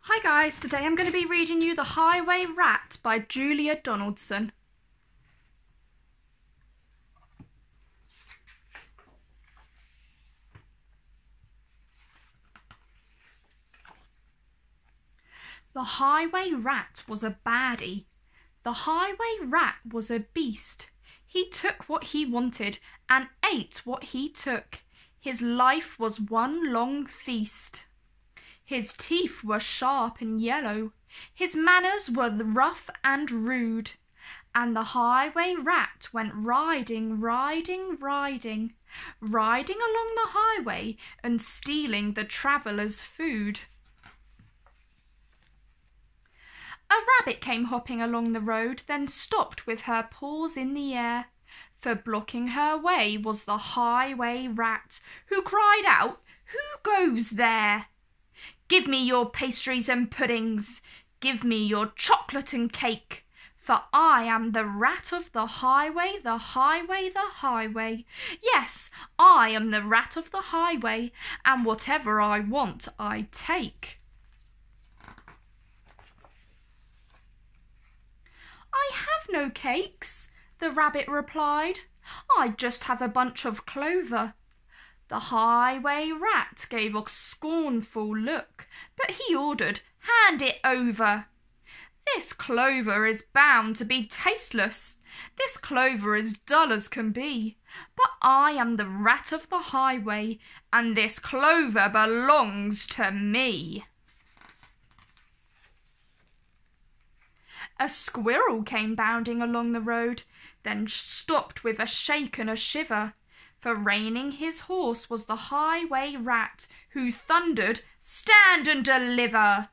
Hi guys, today I'm going to be reading you The Highway Rat by Julia Donaldson. The highway rat was a baddie. The highway rat was a beast. He took what he wanted and ate what he took. His life was one long feast. His teeth were sharp and yellow. His manners were rough and rude. And the highway rat went riding, riding, riding, riding along the highway and stealing the travellers' food. A rabbit came hopping along the road, then stopped with her paws in the air. For blocking her way was the highway rat, who cried out, "Who goes there? Give me your pastries and puddings, give me your chocolate and cake, for I am the rat of the highway, the highway, the highway. Yes, I am the rat of the highway, and whatever I want I take." "I have no cakes," the rabbit replied. "I just have a bunch of clover." The highway rat gave a scornful look, but he ordered, "Hand it over." "This clover is bound to be tasteless. This clover is dull as can be. But I am the rat of the highway, and this clover belongs to me." A squirrel came bounding along the road, then stopped with a shake and a shiver. For reining his horse was the highway rat, who thundered, "Stand and deliver!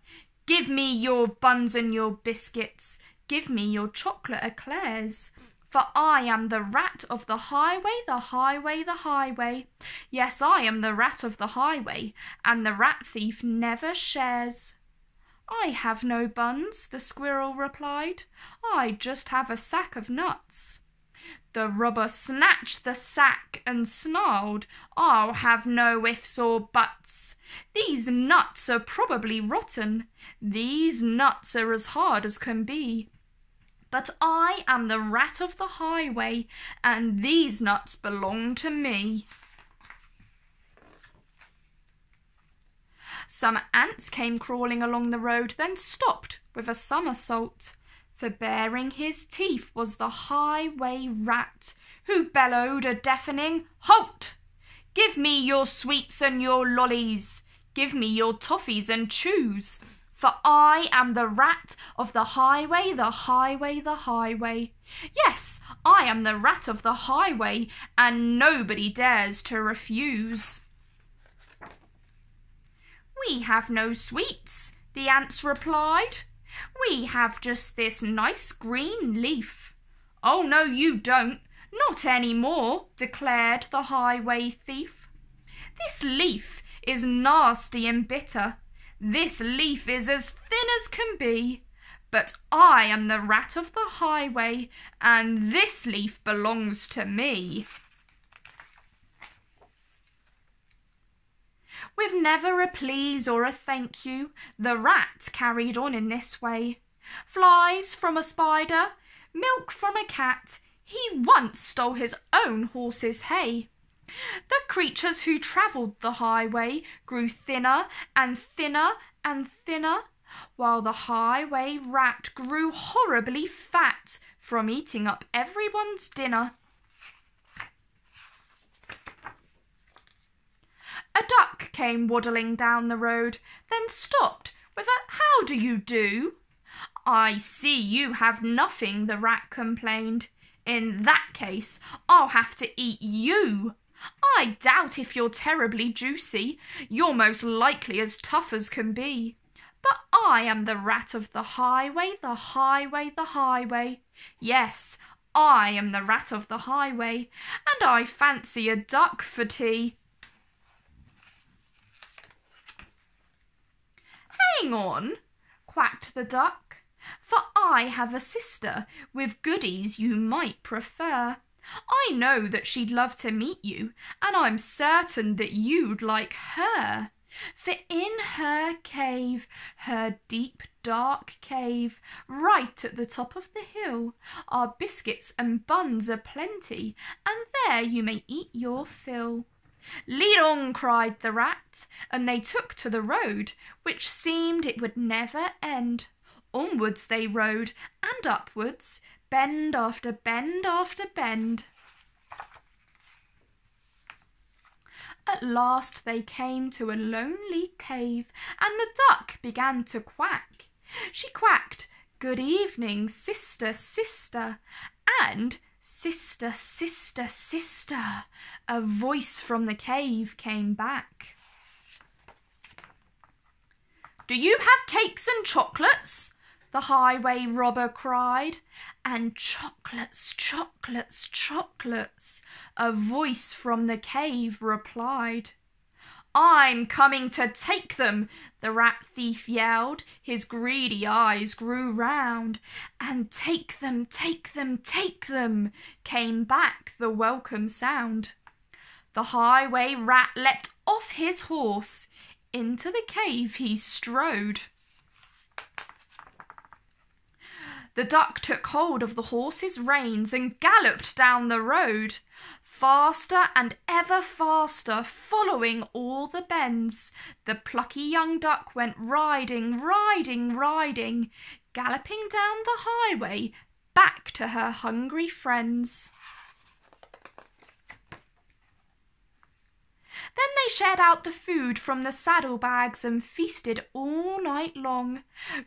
Give me your buns and your biscuits, give me your chocolate eclairs, for I am the rat of the highway, the highway, the highway. Yes, I am the rat of the highway, and the rat thief never shares." "I have no buns," the squirrel replied. "I just have a sack of nuts." The robber snatched the sack and snarled, "I'll have no ifs or buts. These nuts are probably rotten. These nuts are as hard as can be. But I am the rat of the highway, and these nuts belong to me." Some ants came crawling along the road, then stopped with a somersault. For baring his teeth was the highway rat, who bellowed a deafening, "Halt! Give me your sweets and your lollies, give me your toffees and chews, for I am the rat of the highway, the highway, the highway. Yes, I am the rat of the highway, and nobody dares to refuse." "We have no sweets," the ants replied. "We have just this nice green leaf." "Oh, no, you don't. Not any more," declared the highway thief. "This leaf is nasty and bitter. This leaf is as thin as can be. But I am the rat of the highway, and this leaf belongs to me." With never a please or a thank you, the rat carried on in this way. Flies from a spider, milk from a cat, he once stole his own horse's hay. The creatures who travelled the highway grew thinner and thinner and thinner, while the highway rat grew horribly fat from eating up everyone's dinner. A duck came waddling down the road, then stopped with a "How do you do?" "I see you have nothing," the rat complained. "In that case, I'll have to eat you. I doubt if you're terribly juicy. You're most likely as tough as can be. But I am the rat of the highway, the highway, the highway. Yes, I am the rat of the highway, and I fancy a duck for tea." "Hang on," quacked the duck, "for I have a sister with goodies you might prefer. I know that she'd love to meet you, and I'm certain that you'd like her. For in her cave, her deep dark cave, right at the top of the hill, are biscuits and buns aplenty, and there you may eat your fill. Lead on, cried the rat, and they took to the road, which seemed it would never end. Onwards they rode, and upwards, bend after bend after bend. At last they came to a lonely cave, and the duck began to quack. She quacked, "Good evening, sister, sister," and "Sister, sister, sister," a voice from the cave came back. "Do you have cakes and chocolates?" the highway robber cried. And "Chocolates, chocolates, chocolates," a voice from the cave replied. "I'm coming to take them," the rat thief yelled. His greedy eyes grew round. And "Take them, take them, take them," came back the welcome sound. The highway rat leapt off his horse. Into the cave he strode. The duck took hold of the horse's reins and galloped down the road, faster and ever faster, following all the bends. The plucky young duck went riding, riding, riding, galloping down the highway back to her hungry friends. Then they shared out the food from the saddlebags and feasted all night long.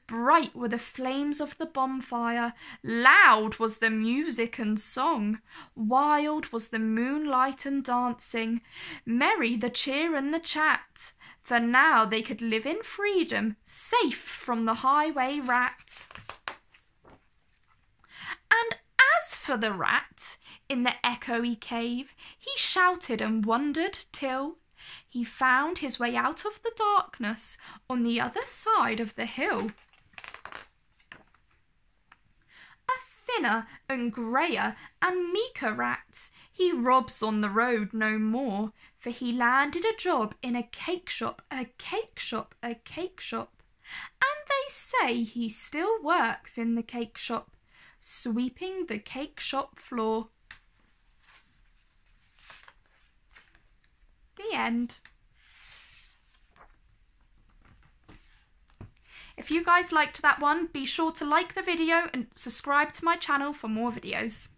Bright were the flames of the bonfire, loud was the music and song, wild was the moonlight and dancing, merry the cheer and the chat, for now they could live in freedom, safe from the highway rat. And as for the rat, in the echoey cave, he shouted and wondered till he found his way out of the darkness on the other side of the hill. A thinner and greyer and meeker rat, he robs on the road no more, for he landed a job in a cake shop, a cake shop, a cake shop. And they say he still works in the cake shop, sweeping the cake shop floor. The end. If you guys liked that one, be sure to like the video and subscribe to my channel for more videos.